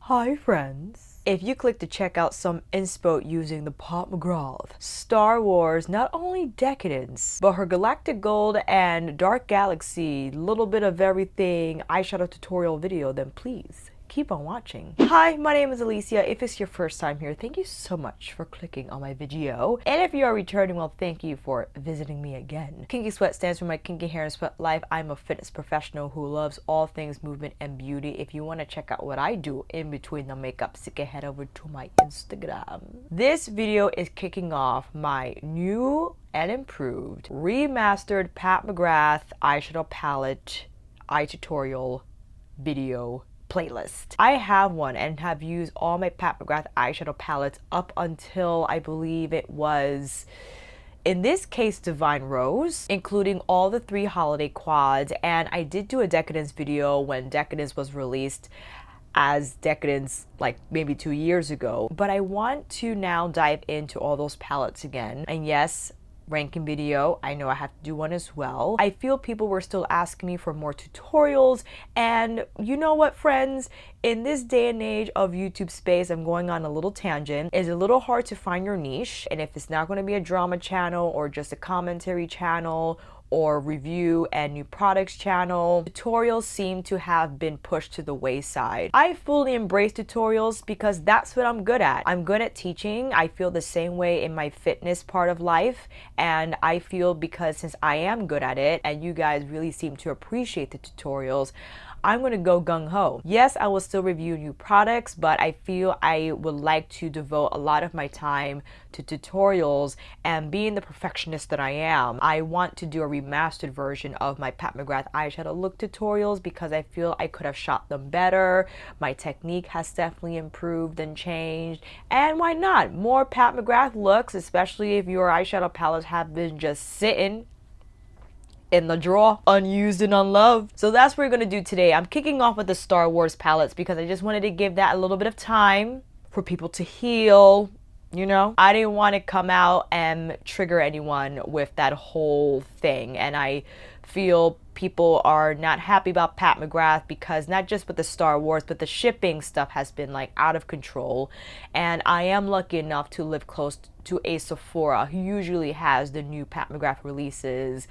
Hi friends! If you click to check out some inspo using the Pat McGrath Star Wars, not only Decadence, but her Galactic Gold and Dark Galaxy, little bit of everything eyeshadow tutorial video, then please keep on watching. Hi, my name is Alicia. If it's your first time here, thank you so much for clicking on my video. And if you are returning, well, thank you for visiting me again. Kinky Sweat stands for my kinky hair and sweat life. I'm a fitness professional who loves all things movement and beauty. If you want to check out what I do in between the makeup, so you can head over to my Instagram. This video is kicking off my new and improved remastered Pat McGrath eyeshadow palette eye tutorial video playlist. I have one and have used all my Pat McGrath eyeshadow palettes up until I believe it was, in this case, Divine Rose, including all the 3 holiday quads. And I did do a Decadence video when Decadence was released as Decadence like maybe 2 years ago. But I want to now dive into all those palettes again. And yes, ranking video, I know I have to do one as well. I feel people were still asking me for more tutorials, and you know what, friends, in this day and age of YouTube space, I'm going on a little tangent, it's a little hard to find your niche. And if it's not going to be a drama channel or just a commentary channel or review and new products channel, tutorials seem to have been pushed to the wayside. I fully embrace tutorials because that's what I'm good at. I'm good at teaching. I feel the same way in my fitness part of life, and I feel because since I am good at it and you guys really seem to appreciate the tutorials, I'm gonna go gung-ho. Yes, I will still review new products, but I feel I would like to devote a lot of my time to tutorials, and being the perfectionist that I am, I want to do a remastered version of my Pat McGrath eyeshadow look tutorials because I feel I could have shot them better. My technique has definitely improved and changed, and why not? More Pat McGrath looks, especially if your eyeshadow palettes have been just sitting in the drawer, unused and unloved. So that's what we're gonna do today. I'm kicking off with the Star Wars palettes because I just wanted to give that a little bit of time for people to heal. You know, I didn't want to come out and trigger anyone with that whole thing. And I feel people are not happy about Pat McGrath because not just with the Star Wars, but the shipping stuff has been like out of control. And I am lucky enough to live close to a Sephora who usually has the new Pat McGrath releases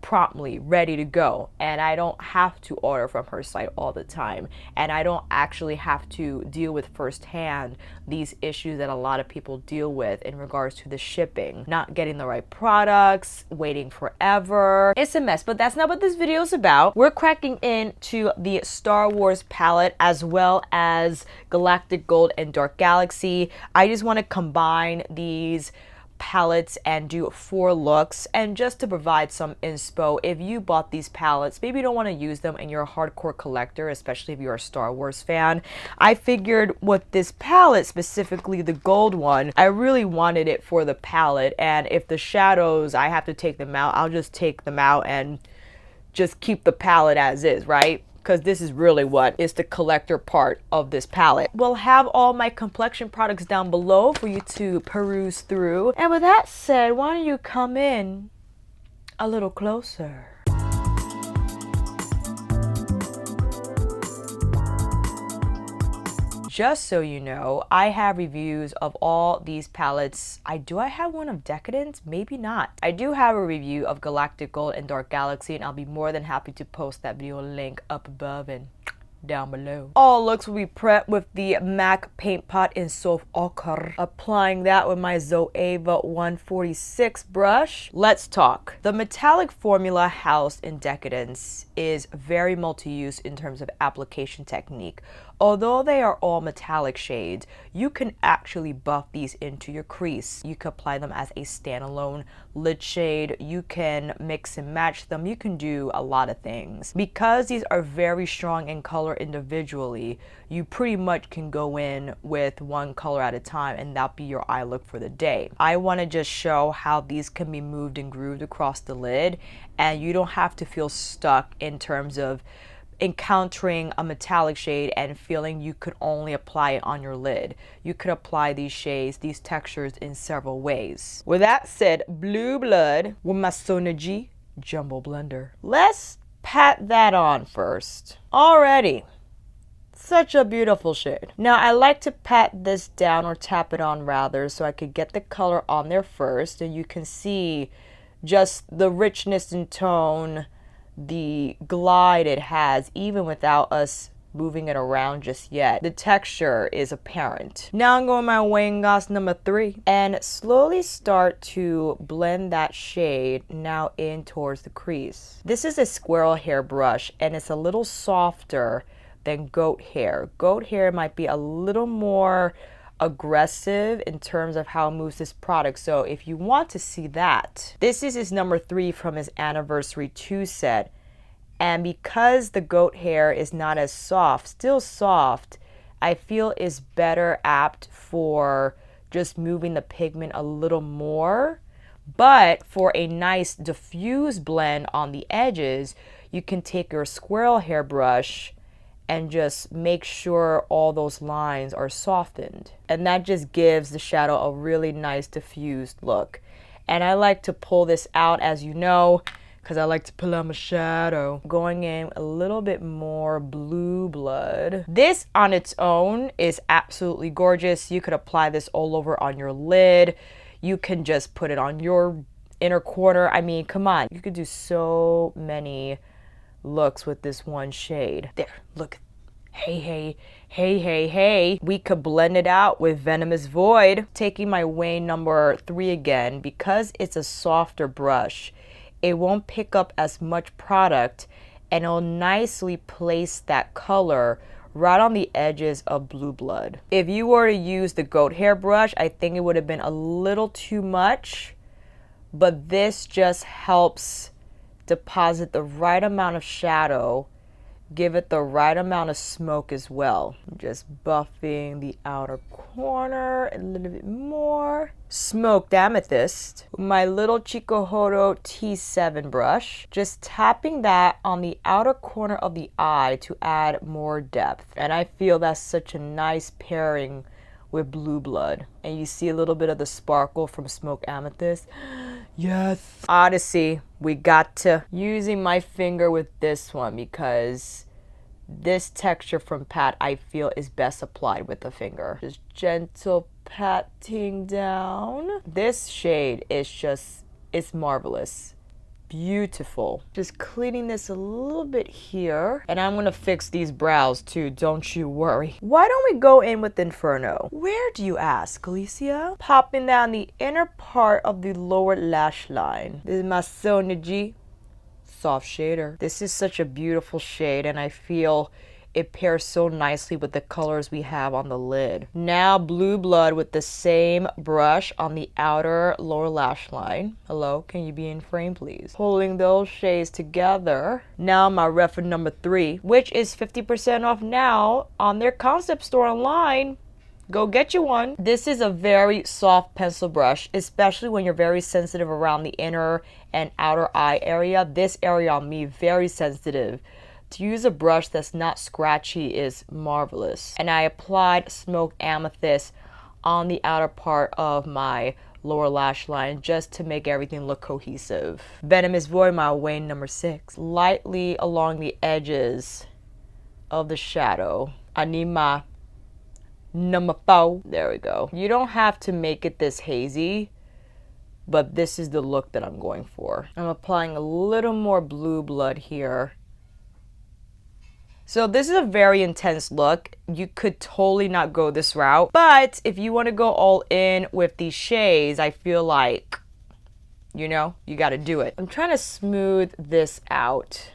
promptly ready to go, and I don't have to order from her site all the time, and I don't actually have to deal with firsthand these issues that a lot of people deal with in regards to the shipping, not getting the right products, waiting forever. It's a mess, but that's not what this video is about. We're cracking into the Star Wars palette as well as Galactic Gold and Dark Galaxy. I just want to combine these palettes and do 4 looks, and just to provide some inspo, if you bought these palettes, maybe you don't want to use them and you're a hardcore collector, especially if you're a Star Wars fan. I figured with this palette, specifically the gold one, I really wanted it for the palette, and if the shadows, I have to take them out, I'll just take them out and just keep the palette as is, right? Because this is really what is the collector part of this palette. We'll have all my complexion products down below for you to peruse through. And with that said, why don't you come in a little closer? Just so you know, I have reviews of all these palettes. Do I have one of Decadence? Maybe not. I do have a review of Galactic Gold and Dark Galaxy, and I'll be more than happy to post that video link up above and down below. All looks will be prepped with the MAC paint pot in Soft Ochre. Applying that with my Zoeva 146 brush. Let's talk. The metallic formula housed in Decadence is very multi-use in terms of application technique. Although they are all metallic shades, you can actually buff these into your crease. You can apply them as a standalone lid shade. You can mix and match them. You can do a lot of things. Because these are very strong in color individually, you pretty much can go in with one color at a time and that'll be your eye look for the day. I want to just show how these can be moved and grooved across the lid, and you don't have to feel stuck in terms of encountering a metallic shade and feeling you could only apply it on your lid. You could apply these shades, these textures in several ways. With that said, Blue Blood with my Sonergy Jumbo Blender. Let's pat that on first. Alrighty. Such a beautiful shade. Now I like to pat this down, or tap it on rather, so I could get the color on there first, and you can see just the richness in tone, the glide it has, even without us moving it around just yet. The texture is apparent. Now I'm going my Wayne Goss number 3 and slowly start to blend that shade now in towards the crease. This is a squirrel hair brush, and it's a little softer than goat hair. Goat hair might be a little more aggressive in terms of how it moves this product. So if you want to see that, this is his number 3 from his Anniversary 2 set. And because the goat hair is not as soft, still soft, I feel is better apt for just moving the pigment a little more. But for a nice diffuse blend on the edges, you can take your squirrel hair brush and just make sure all those lines are softened. And that just gives the shadow a really nice diffused look. And I like to pull this out, as you know, because I like to pull out my shadow. Going in a little bit more blue blood. This on its own is absolutely gorgeous. You could apply this all over on your lid. You can just put it on your inner corner. I mean, come on. You could do so many looks with this one shade. There, look. Hey, hey, hey, hey, hey. We could blend it out with Venomous Void. Taking my Wayne number 3 again, because it's a softer brush, it won't pick up as much product, and it'll nicely place that color right on the edges of blue blood. If you were to use the goat hair brush, I think it would have been a little too much, but this just helps deposit the right amount of shadow, give it the right amount of smoke as well. Just buffing the outer corner a little bit more. Smoked Amethyst, my little Tuckahoe T7 brush. Just tapping that on the outer corner of the eye to add more depth. And I feel that's such a nice pairing with blue blood. And you see a little bit of the sparkle from Smoked Amethyst. Yes. Odyssey, we got to. Using my finger with this one because this texture from Pat I feel is best applied with the finger. Just gentle patting down. This shade is just, it's marvelous. Beautiful. Just cleaning this a little bit here. And I'm gonna fix these brows too, don't you worry. Why don't we go in with Inferno? Where do you ask, Alicia? Popping down the inner part of the lower lash line. This is my Sonia G soft shader. This is such a beautiful shade, and I feel it pairs so nicely with the colors we have on the lid. Now blue blood with the same brush on the outer lower lash line. Hello, can you be in frame please? Pulling those shades together. Now my reference number 3, which is 50% off now on their concept store online. Go get you one. This is a very soft pencil brush, especially when you're very sensitive around the inner and outer eye area. This area on me, very sensitive. To use a brush that's not scratchy is marvelous. And I applied Smoked Amethyst on the outer part of my lower lash line just to make everything look cohesive. Venomous Void, my Wayne number 6. Lightly along the edges of the shadow. I need my number 4. There we go. You don't have to make it this hazy, but this is the look that I'm going for. I'm applying a little more blue blood here. So this is a very intense look. You could totally not go this route, but if you want to go all in with these shades, I feel like, you know, you got to do it. I'm trying to smooth this out.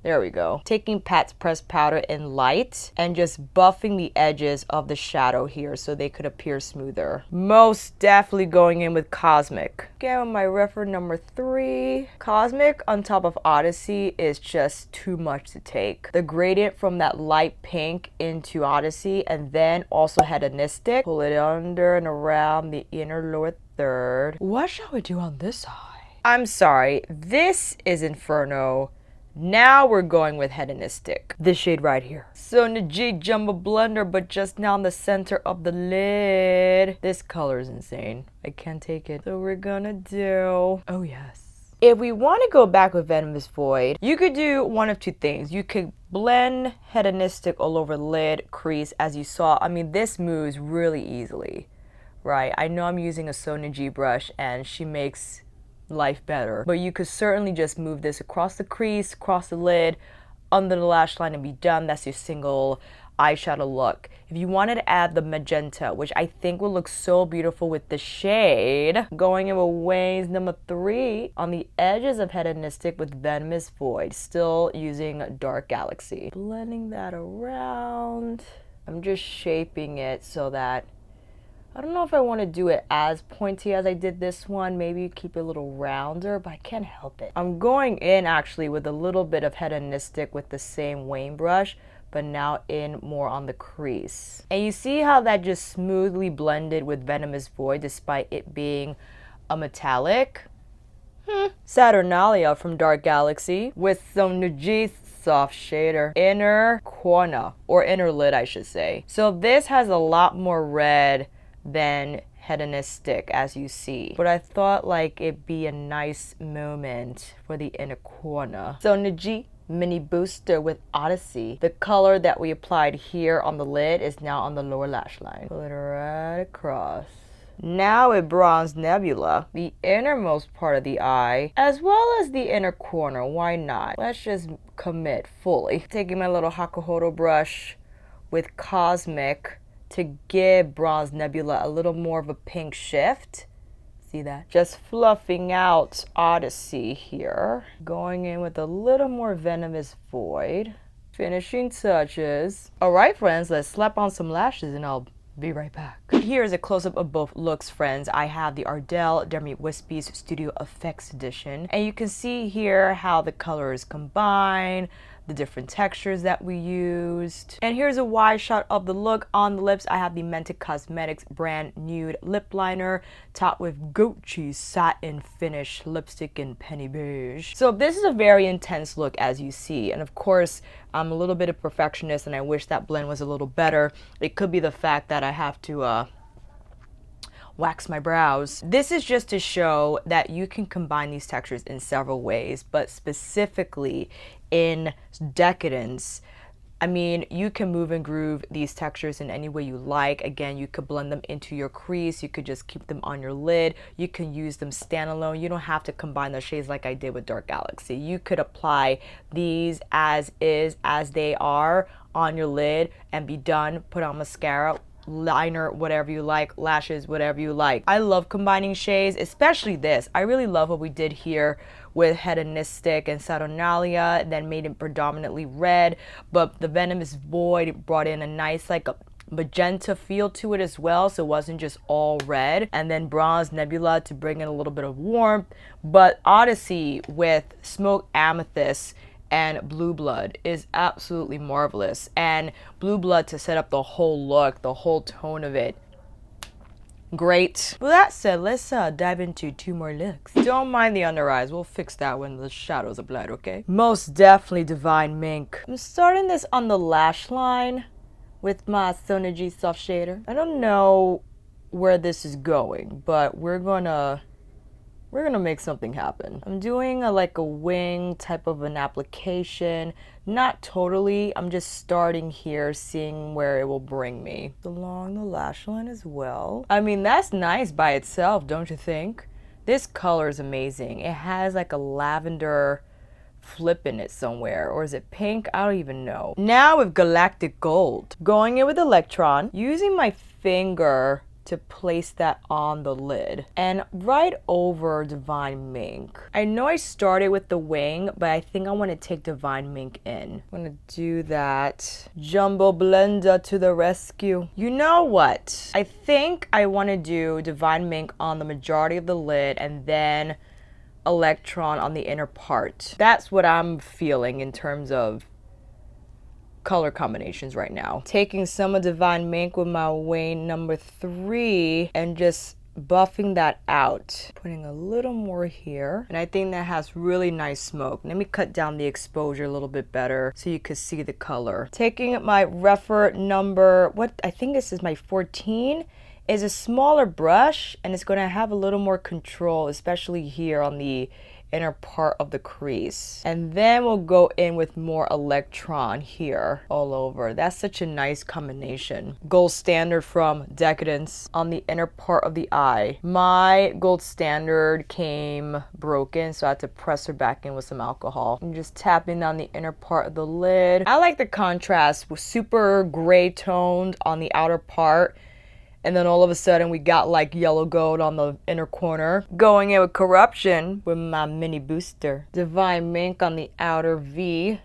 There we go. Taking Pat's pressed powder in light and just buffing the edges of the shadow here so they could appear smoother. Most definitely going in with Cosmic. Again, with my reference number 3. Cosmic on top of Odyssey is just too much to take. The gradient from that light pink into Odyssey, and then also hedonistic. Pull it under and around the inner lower third. What shall we do on this eye? I'm sorry, this is Inferno. Now we're going with hedonistic. This shade right here. Sonia G Jumbo Blender, but just now in the center of the lid. This color is insane. I can't take it. So we're gonna do, oh yes, If we want to go back with Venomous Void, you could do one of two things. You could blend Hedonistic all over the lid, crease, as you saw. I mean, this moves really easily, right? I know I'm using a Sonia G brush and she makes life better, but you could certainly just move this across the crease, across the lid, under the lash line and be done. That's your single eyeshadow look. If you wanted to add the magenta, which I think will look so beautiful with the shade, going in with Wayne's number 3 on the edges of Hedonistic with Venomous Void, still using Dark Galaxy. Blending that around. I'm just shaping it so that, I don't know if I want to do it as pointy as I did this one. Maybe keep it a little rounder, but I can't help it. I'm going in actually with a little bit of Hedonistic with the same Wayne brush, but now in more on the crease. And you see how that just smoothly blended with Venomous Void despite it being a metallic? Saturnalia from Dark Galaxy with some Nujis soft shader. Inner corner, or inner lid I should say. So this has a lot more red than Hedonistic, as you see, but I thought like it'd be a nice moment for the inner corner. So Nuji Mini Booster with Odyssey. The color that we applied here on the lid is now on the lower lash line. Pull it right across. Now with Bronze Nebula, the innermost part of the eye, as well as the inner corner. Why not? Let's just commit fully. Taking my little Hakuhodo brush with Cosmic to give Bronze Nebula a little more of a pink shift. See that? Just fluffing out Odyssey here. Going in with a little more Venomous Void. Finishing touches. Alright friends, let's slap on some lashes and I'll be right back. Here's a close-up of both looks, friends. I have the Ardell Demi Wispies Studio Effects Edition. And you can see here how the colors combine, the different textures that we used. And here's a wide shot of the look. On the lips, I have the Mented Cosmetics brand nude lip liner, topped with goat cheese satin finish lipstick in penny beige. So this is a very intense look, as you see. And of course, I'm a little bit of perfectionist and I wish that blend was a little better. It could be the fact that I have to wax my brows. This is just to show that you can combine these textures in several ways, but specifically in Decadence, I mean, you can move and groove these textures in any way you like. Again, you could blend them into your crease. You could just keep them on your lid. You can use them standalone. You don't have to combine the shades like I did with Dark Galaxy. You could apply these as is, as they are on your lid and be done. Put on mascara, liner, whatever you like, lashes, whatever you like. I love combining shades, especially this. I really love what we did here with Hedonistic and Saturnalia, then made it predominantly red, but the Venomous Void brought in a nice like a magenta feel to it as well, so it wasn't just all red. And then Bronze Nebula to bring in a little bit of warmth, but Odyssey with Smoke Amethyst and Blue Blood is absolutely marvelous. And Blue Blood to set up the whole look, the whole tone of it. Great. With that said, let's dive into 2 more looks. Don't mind the under eyes. We'll fix that when the shadows applied, okay? Most definitely Divine Mink. I'm starting this on the lash line with my Sonia G Soft Shader. I don't know where this is going, but we're gonna make something happen. I'm doing like a wing type of an application. Not totally. I'm just starting here, seeing where it will bring me. Along the lash line as well. I mean, that's nice by itself, don't you think? This color is amazing. It has like a lavender flip in it somewhere. Or is it pink? I don't even know. Now with Galactic Gold. Going in with Electron. Using my finger to place that on the lid and right over Divine Mink. I know I started with the wing, but I think I want to take Divine Mink in. I'm gonna do that. Jumbo Blender to the rescue. You know what? I think I want to do Divine Mink on the majority of the lid and then Electron on the inner part. That's what I'm feeling in terms of color combinations right now. Taking some of Divine Mink with my Wayne number 3 and just buffing that out. Putting a little more here. And I think that has really nice smoke. Let me cut down the exposure a little bit better so you can see the color. Taking my Refer number, what I think this is my 14, is a smaller brush and it's going to have a little more control, especially here on the inner part of the crease. And then we'll go in with more electron here all over. That's such a nice combination. Gold Standard from Decadence on the inner part of the eye. My Gold Standard came broken, so I had to press her back in with some alcohol. I'm just tapping on the inner part of the lid. I like the contrast with super gray toned on the outer part. And then all of a sudden we got like yellow gold on the inner corner. Going in with Corruption with my mini booster. Divine Mink on the outer V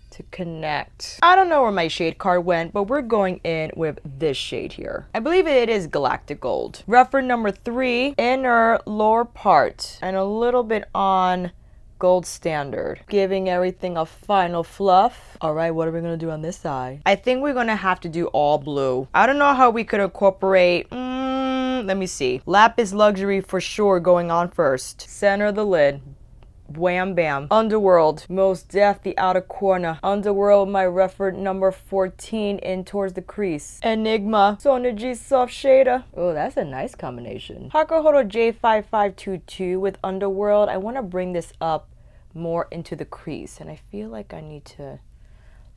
to connect. I don't know where my shade card went, but we're going in with this shade here. I believe it is Galactic Gold. Reference number 3, inner lower part and a little bit on Gold Standard, giving everything a final fluff. All right, what are we gonna do on this side? I think we're gonna have to do all blue. I don't know how we could incorporate, let me see. Lapis Luxury for sure going on first. Center of the lid. Wham bam. Underworld, Most Def, the outer corner. Underworld, my reference number 14 in towards the crease. Enigma, Sonergy Soft Shader. Oh, that's a nice combination. Hakuhodo J5522 with Underworld. I want to bring this up more into the crease, and I feel like I need to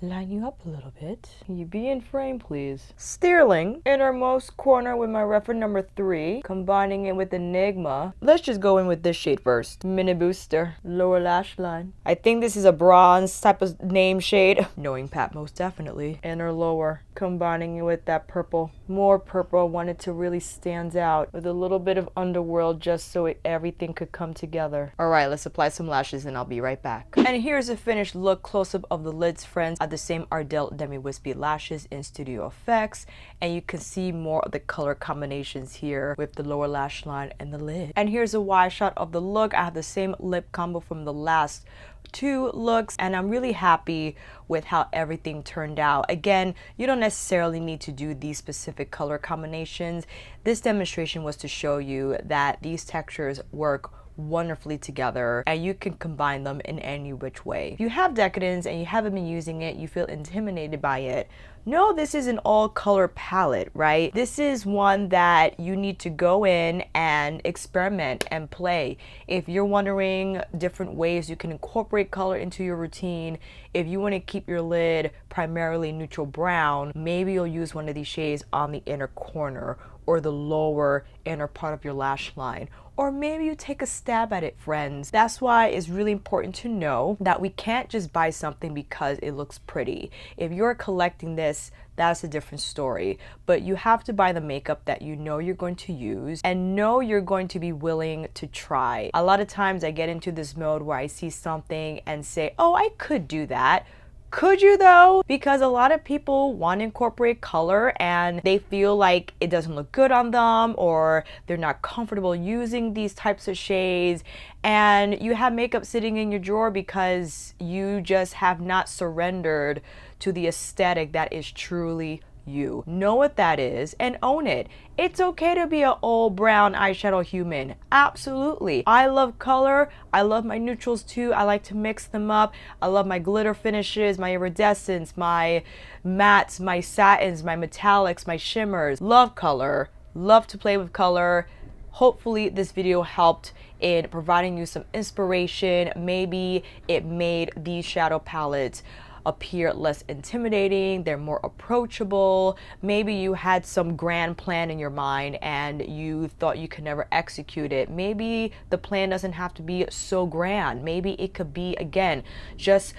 line you up a little bit. Can you be in frame, please? Sterling, innermost corner with my reference number 3, combining it with Enigma. Let's just go in with this shade first. Mini Booster, lower lash line. I think this is a bronze type of name shade. Knowing Pat, most definitely. Inner lower, combining it with that purple. More purple, I wanted to really stand out with a little bit of Underworld just so everything could come together. All right, let's apply some lashes and I'll be right back. And here's a finished look close-up of the lids, friends. The same Ardell Demi Wispy lashes in Studio Effects, and you can see more of the color combinations here with the lower lash line and the lid. And here's a wide shot of the look. I have the same lip combo from the last 2 looks, and I'm really happy with how everything turned out. Again, you don't necessarily need to do these specific color combinations. This demonstration was to show you that these textures work wonderfully together and you can combine them in any which way. If you have Decadence and you haven't been using it, you feel intimidated by it, no, this is an all color palette, right? This is one that you need to go in and experiment and play. If you're wondering different ways you can incorporate color into your routine, if you want to keep your lid primarily neutral brown, maybe you'll use one of these shades on the inner corner or the lower inner part of your lash line. Or maybe you take a stab at it, friends. That's why it's really important to know that we can't just buy something because it looks pretty. If you're collecting this, that's a different story. But you have to buy the makeup that you know you're going to use and know you're going to be willing to try. A lot of times I get into this mode where I see something and say, oh, I could do that. Could you though? Because a lot of people want to incorporate color and they feel like it doesn't look good on them or they're not comfortable using these types of shades, and you have makeup sitting in your drawer because you just have not surrendered to the aesthetic that is truly you. Know what that is and own it. It's okay to be an old brown eyeshadow human. Absolutely. I love color. I love my neutrals too. I like to mix them up. I love my glitter finishes, my iridescence, my mattes, my satins, my metallics, my shimmers. Love color. Love to play with color. Hopefully this video helped in providing you some inspiration. Maybe it made these shadow palettes appear less intimidating, they're more approachable. Maybe you had some grand plan in your mind and you thought you could never execute it. Maybe the plan doesn't have to be so grand. Maybe it could be, again, just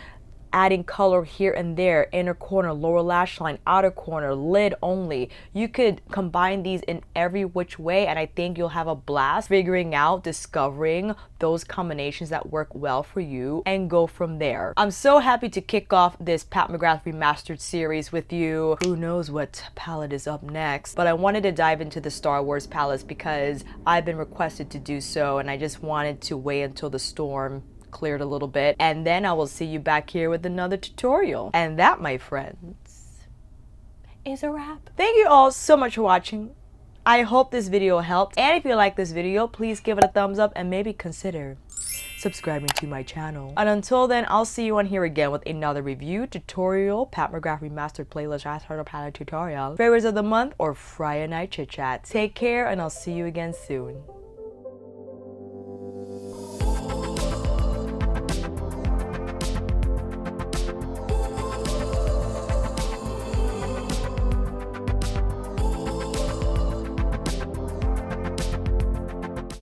adding color here and there, inner corner, lower lash line, outer corner, lid only. You could combine these in every which way, and I think you'll have a blast figuring out, discovering those combinations that work well for you and go from there. I'm so happy to kick off this Pat McGrath Remastered series with you. Who knows what palette is up next, but I wanted to dive into the Star Wars palettes because I've been requested to do so, and I just wanted to wait until the storm cleared a little bit, and then I will see you back here with another tutorial. And that, my friends, is a wrap. Thank you all so much for watching. I hope this video helped, and if you like this video, please give it a thumbs up and maybe consider subscribing to my channel. And until then, I'll see you on here again with another review, tutorial, Pat McGrath Remastered playlist, eyeshadow palette tutorial, favorites of the month, or Friday night chit chat. Take care, and I'll see you again soon.